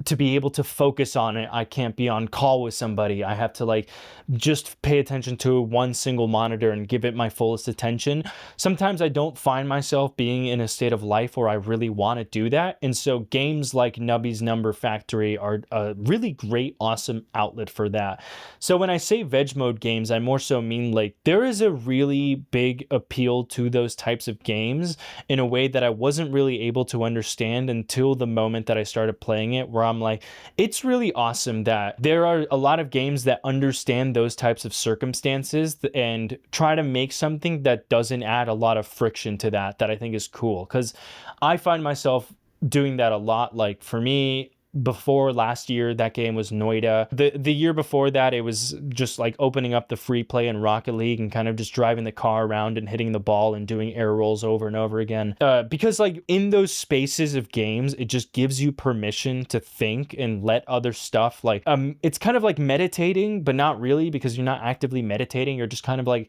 to be able to focus on it, I can't be on call with somebody. I have to like just pay attention to one single monitor and give it my fullest attention. Sometimes I don't find myself being in a state of life where I really want to do that. And so games like Nubby's Number Factory are a really great, awesome outlet for that. So when I say veg mode games, I more so mean like there is a really big appeal to those types of games in a way that I wasn't really able to understand until the moment that I started playing it, where I'm like, it's really awesome that there are a lot of games that understand those types of circumstances and try to make something that doesn't add a lot of friction to that I think is cool. Because I find myself doing that a lot. Like for me, before last year, that game was Noida. The year before that, it was just like opening up the free play in Rocket League and kind of just driving the car around and hitting the ball and doing air rolls over and over again. Because like in those spaces of games, it just gives you permission to think and let other stuff like, it's kind of like meditating, but not really, because you're not actively meditating. You're just kind of like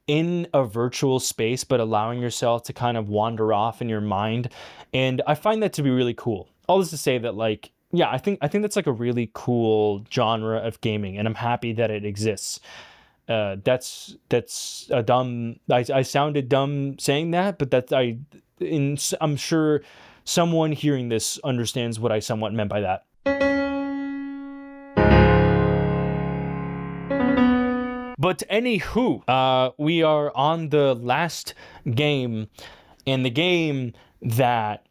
in a virtual space, but allowing yourself to kind of wander off in your mind. And I find that to be really cool. All this to say that like, yeah, I think that's like a really cool genre of gaming, and I'm happy that it exists. That's a dumb. I sounded dumb saying that, but I'm sure someone hearing this understands what I somewhat meant by that. But anywho, we are on the last game, and the game that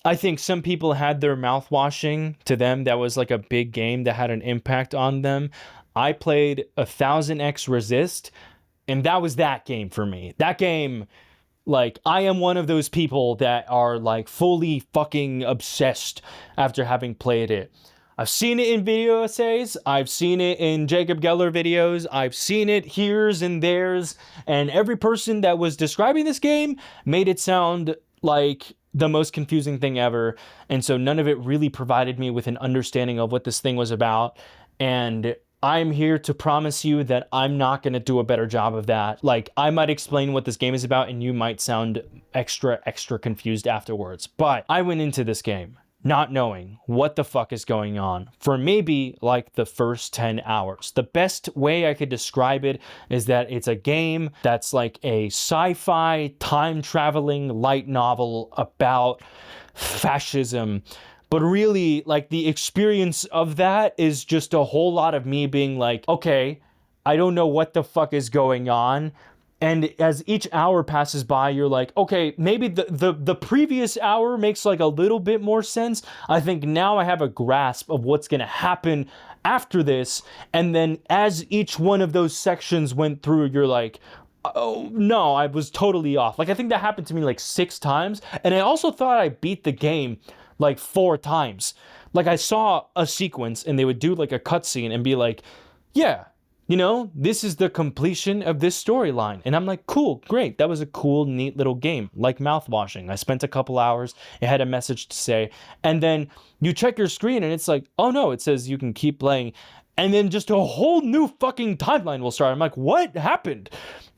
I think some people had their mouthwashing to them. That was like a big game that had an impact on them. I played 1000X Resist, and that was that game for me. That game, like, I am one of those people that are like fully fucking obsessed after having played it. I've seen it in video essays. I've seen it in Jacob Geller videos. I've seen it here's and there's. And every person that was describing this game made it sound like the most confusing thing ever. And so none of it really provided me with an understanding of what this thing was about. And I'm here to promise you that I'm not going to do a better job of that. Like, I might explain what this game is about and you might sound extra confused afterwards. But I went into this game not knowing what the fuck is going on for maybe like the first 10 hours. The best way I could describe it is that it's a game that's like a sci-fi time-traveling light novel about fascism. But really, like, the experience of that is just a whole lot of me being like, okay, I don't know what the fuck is going on. And as each hour passes by, you're like, okay, maybe the previous hour makes like a little bit more sense. I think now I have a grasp of what's going to happen after this. And then as each one of those sections went through, you're like, oh, no, I was totally off. Like, I think that happened to me like 6 times. And I also thought I beat the game like 4 times. Like, I saw a sequence and they would do like a cutscene and be like, yeah, you know, this is the completion of this storyline. And I'm like, cool, great. That was a cool, neat little game, like Mouthwashing. I spent a couple hours. It had a message to say. And then you check your screen and it's like, oh no, it says you can keep playing. And then just a whole new fucking timeline will start. I'm like, what happened?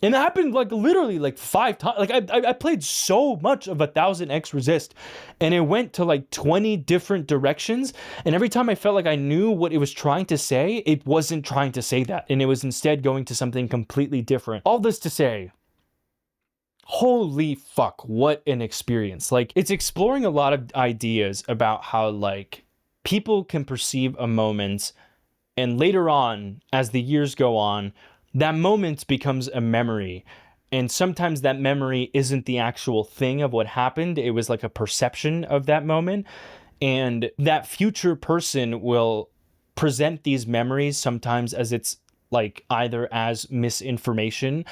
And it happened like literally like 5 times. Like I played so much of 1000X Resist and it went to like 20 different directions. And every time I felt like I knew what it was trying to say, it wasn't trying to say that. And it was instead going to something completely different. All this to say, holy fuck, what an experience. Like, it's exploring a lot of ideas about how like people can perceive a moment. And later on, as the years go on, that moment becomes a memory. And sometimes that memory isn't the actual thing of what happened. It was like a perception of that moment. And that future person will present these memories sometimes as it's like either as misinformation,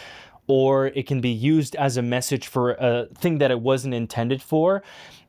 or it can be used as a message for a thing that it wasn't intended for.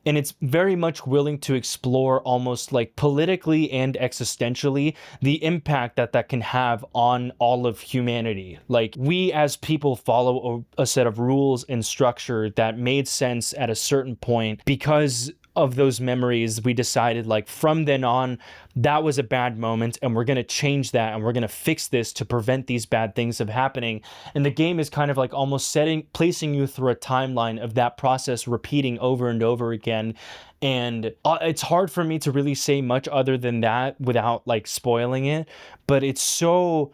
And it's very much willing to explore almost like politically and existentially the impact that can have on all of humanity. Like, we as people follow a set of rules and structure that made sense at a certain point because of those memories, we decided like from then on, that was a bad moment and we're going to change that and we're going to fix this to prevent these bad things from happening. And the game is kind of like almost placing you through a timeline of that process repeating over and over again. And it's hard for me to really say much other than that without like spoiling it, but it's so...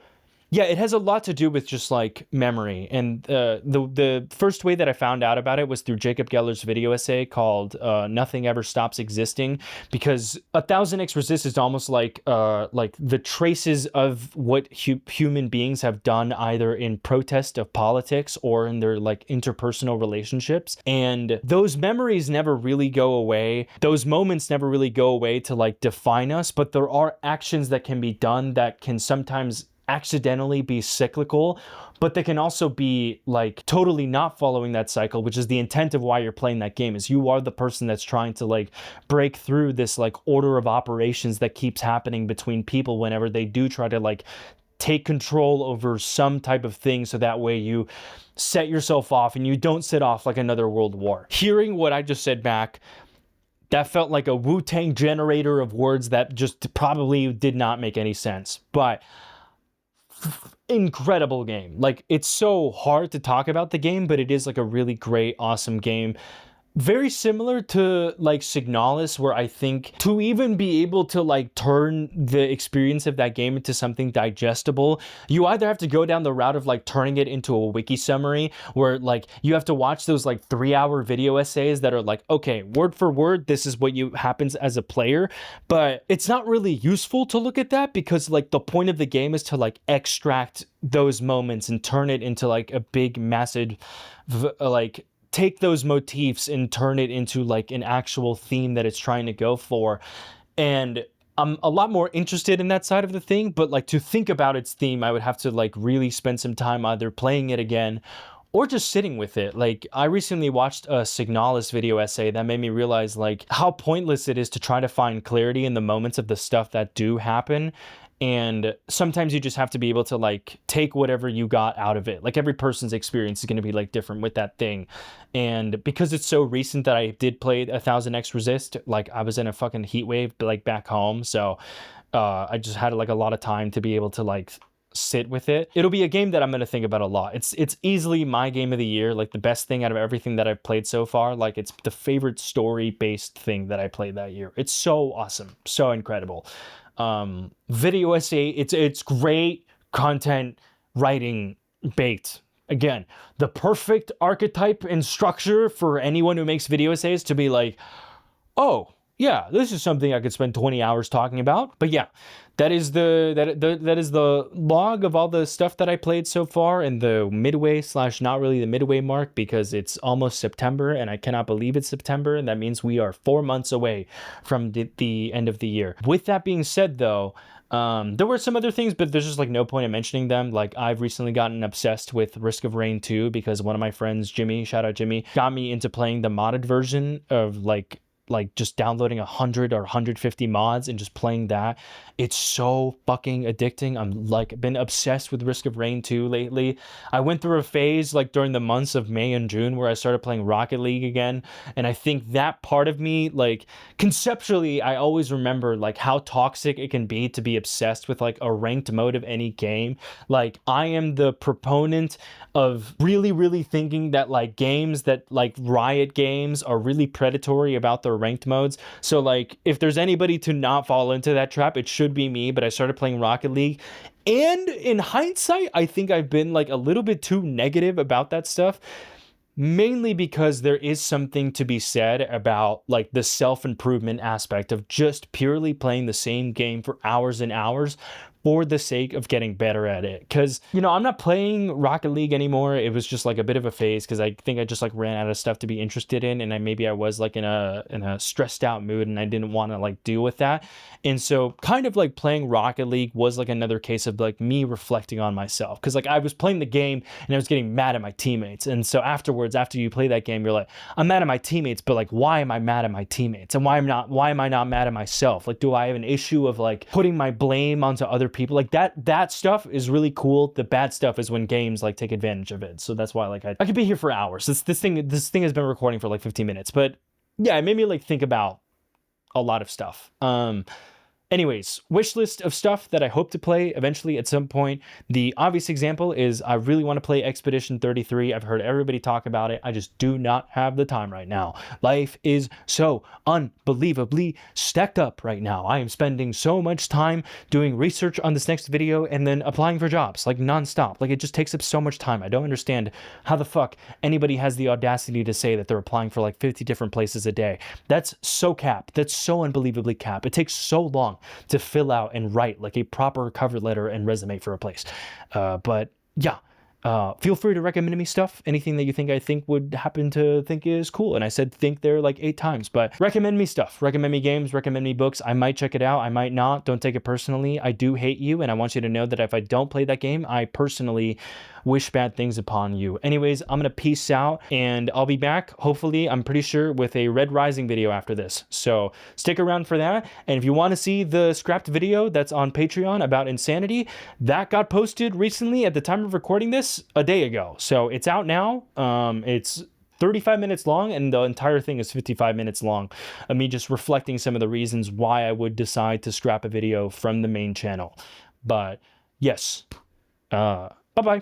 Yeah, it has a lot to do with just like memory. And the first way that I found out about it was through Jacob Geller's video essay called Nothing Ever Stops Existing, because 1000x Resist is almost like the traces of what human beings have done either in protest of politics or in their like interpersonal relationships. And those memories never really go away. Those moments never really go away to like define us, but there are actions that can be done that can sometimes accidentally be cyclical, but they can also be like totally not following that cycle, which is the intent of why you're playing that game, is you are the person that's trying to like break through this like order of operations that keeps happening between people whenever they do try to like take control over some type of thing, so that way you set yourself off and you don't set off like another world war. Hearing what I just said back, that felt like a Wu-Tang generator of words that just probably did not make any sense, but incredible game. Like, it's so hard to talk about the game, but it is like a really great, awesome game. Very similar to like Signalis, where I think to even be able to like turn the experience of that game into something digestible, you either have to go down the route of like turning it into a wiki summary where like you have to watch those like 3-hour video essays that are like, okay, word for word, this is what happens as a player. But it's not really useful to look at that, because like the point of the game is to like extract those moments and turn it into like a big massive like take those motifs and turn it into like an actual theme that it's trying to go for. And I'm a lot more interested in that side of the thing, but like to think about its theme, I would have to like really spend some time either playing it again or just sitting with it. Like, I recently watched a Signalis video essay that made me realize like how pointless it is to try to find clarity in the moments of the stuff that do happen. And sometimes you just have to be able to like take whatever you got out of it. Like, every person's experience is going to be like different with that thing. And because it's so recent that I did play 1000x Resist, like I was in a fucking heat wave like back home. So I just had like a lot of time to be able to like sit with it. It'll be a game that I'm going to think about a lot. It's easily my game of the year, like the best thing out of everything that I've played so far. Like, it's the favorite story-based thing that I played that year. It's so awesome, so incredible. Video essay, it's great content writing bait. Again, the perfect archetype and structure for anyone who makes video essays to be like, oh yeah, this is something I could spend 20 hours talking about. But yeah, that is the log of all the stuff that I played so far in the midway / not really the midway mark, because it's almost September and I cannot believe it's September, and that means we are 4 months away from the end of the year. With that being said though, there were some other things, but there's just like no point in mentioning them. Like, I've recently gotten obsessed with Risk of Rain 2 because one of my friends, Jimmy, shout out Jimmy, got me into playing the modded version of like just downloading 100 or 150 mods and just playing that. It's so fucking addicting. I'm like been obsessed with Risk of Rain 2 lately. I went through a phase like during the months of May and June where I started playing Rocket League again, and I think that part of me, like conceptually, I always remember like how toxic it can be to be obsessed with like a ranked mode of any game. Like, I am the proponent of really thinking that like games that like Riot games are really predatory about their ranked modes. So like, if there's anybody to not fall into that trap, it should be me. But I started playing Rocket League, and in hindsight, I think I've been like a little bit too negative about that stuff, mainly because there is something to be said about like the self-improvement aspect of just purely playing the same game for hours and hours for the sake of getting better at it. Because, you know, I'm not playing Rocket League anymore. It was just like a bit of a phase because I think I just like ran out of stuff to be interested in, and maybe I was like in a stressed out mood and I didn't want to like deal with that. And so kind of like playing Rocket League was like another case of like me reflecting on myself, because like I was playing the game and I was getting mad at my teammates. And so afterwards, after you play that game, you're like, I'm mad at my teammates, but like, why am I mad at my teammates? And why am I not mad at myself? Like, do I have an issue of like putting my blame onto other people? Like that stuff is really cool. The bad stuff is when games like take advantage of it. So that's why like I could be here for hours. This thing has been recording for like 15 minutes, but yeah, it made me like think about a lot of stuff. Anyways, wish list of stuff that I hope to play eventually at some point. The obvious example is I really want to play Expedition 33. I've heard everybody talk about it. I just do not have the time right now. Life is so unbelievably stacked up right now. I am spending so much time doing research on this next video and then applying for jobs like nonstop. Like it just takes up so much time. I don't understand how the fuck anybody has the audacity to say that they're applying for like 50 different places a day. That's so capped. That's so unbelievably capped. It takes so long to fill out and write like a proper cover letter and resume for a place. But yeah, feel free to recommend me stuff, anything that you think I think would happen to think is cool. And I said think there like 8 times, but recommend me stuff, recommend me games, recommend me books. I might check it out, I might not. Don't take it personally. I do hate you, and I want you to know that if I don't play that game, I personally wish bad things upon you. Anyways, I'm gonna peace out, and I'll be back, hopefully, I'm pretty sure, with a Red Rising video after this. So stick around for that. And if you want to see the scrapped video that's on Patreon about Insanity, that got posted recently at the time of recording this a day ago. So it's out now. It's 35 minutes long, and the entire thing is 55 minutes long of me just reflecting some of the reasons why I would decide to scrap a video from the main channel. But yes, bye-bye.